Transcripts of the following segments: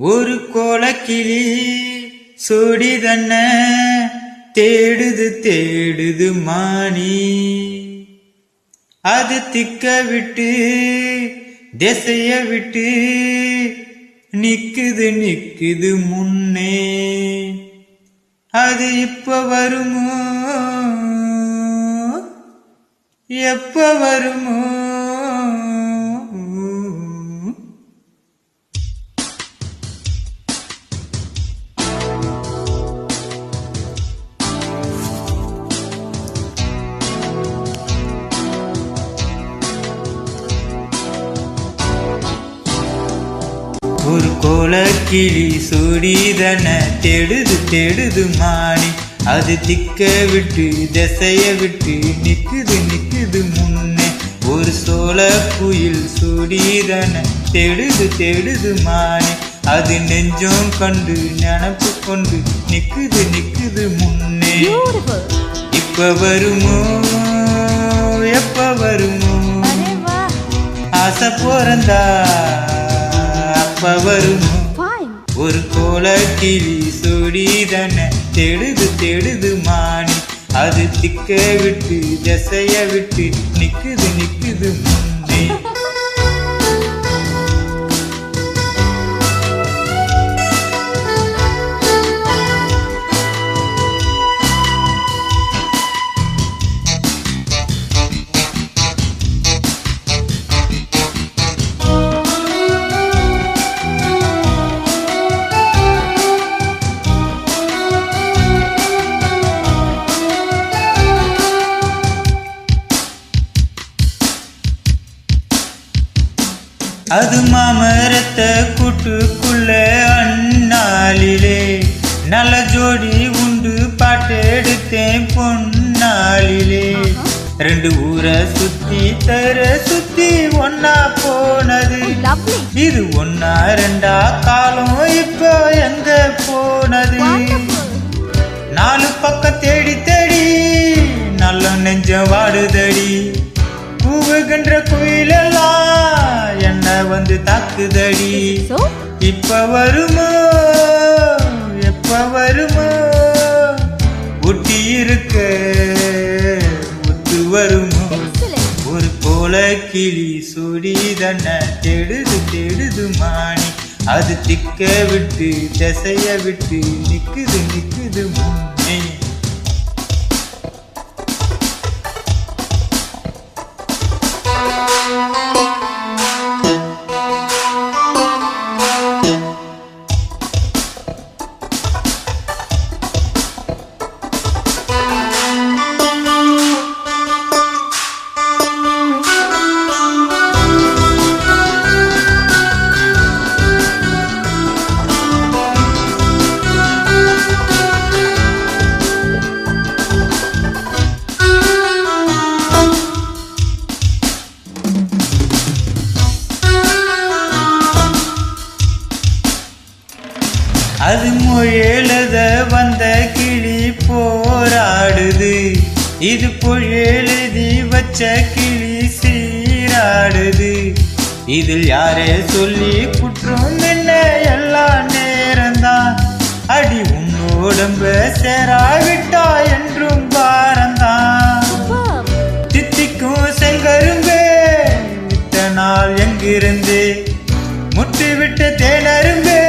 ஒரு கோலக்கிளி சோடி தன்ன தேடுது மானி. அது திக்க விட்டு திசைய விட்டு நிக்குது முன்னே. அது இப்ப வருமோ எப்ப வருமோ? ஒரு கோலக்கிளி சூடிதன தேடுது மானி. அது திக்க விட்டு திசைய விட்டு நிக்குது முன்னே. ஒரு சோழ குயில் சூடிதன தேடுது மானி. அது நெஞ்சம் கண்டு நினப்பு கொண்டு நிக்குது முன்னே. இப்ப வருமோ எப்ப வருமோ? ஆசை போறந்தா அப்ப வருமோ? ஒரு கோலக்கிளி சூடிதன தேடுது மானி. அது திக்க விட்டு திசைய விட்டு நிக்குது முன்னே. அது மாமரத்த கூட்டுக்குள்ள அந்நாளிலே நல்ல ஜோடி உண்டு பாட்டெடுத்தேன் பொன்னாளிலே. ரெண்டு ஊரை சுத்தி ஒன்னா போனது. இது ஒன்னா ரெண்டா காலம் இப்ப எங்க போனது? நாலு பக்கம் தேடி நல்ல நெஞ்ச வாடுதடி. கூவுகின்ற குயிலெல்லாம் என்ன வந்து தாக்குதடி. இப்ப வருமோ எப்ப வருமோ? ஒட்டி இருக்க ஒத்து வருமோ? ஒரு கோலக்கிளி சூடிதன தேடுது மானி. அது திக்க விட்டு திசைய விட்டு நிக்குது முன்னே. அது முயலத வந்த கிளி போராடுது. இது புயலெதி வச்ச கிளி சீராடுது. இதில் யாரே சொல்லி குற்றம் என்ன? எல்லா நேரம்தான் அடி உன்னோடம்ப சேராவிட்டா என்றும் பாரந்தான். தித்திக்கும் செங்கரும்பே இத்த நாள் எங்கிருந்தே முட்டு விட்ட தேனரும்பே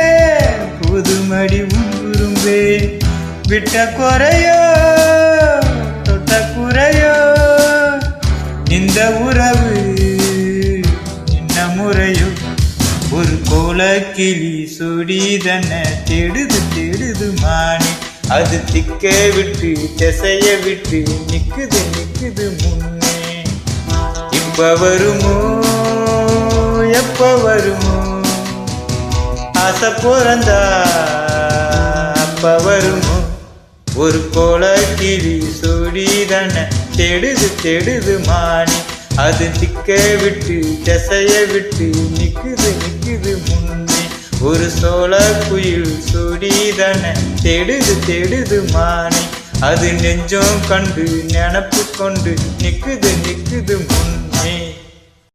புதுமடி உரும்பே. விட்ட குறையோ தொட்ட குறையோ இந்த உறவு என்ன முறையோ? ஒரு கோலக்கிளி சூடிதன தேடுது மானி. அது திக்க விட்டு திசைய விட்டு நிக்குது முன்னே. இப்ப வருமோ எப்ப வருமோ? ஆசை போறந்தா அப்ப வருமோ? ஒரு கோலக்கிளி சூடிதன தேடுது மானி. அது திக்க விட்டு திசைய விட்டு நிக்குது முன்னே. ஒரு சோழ குயில் சூடிதன தேடுது மானி. அது நெஞ்சம் கண்டு நினப்பு கொண்டு நிக்குது முன்னே.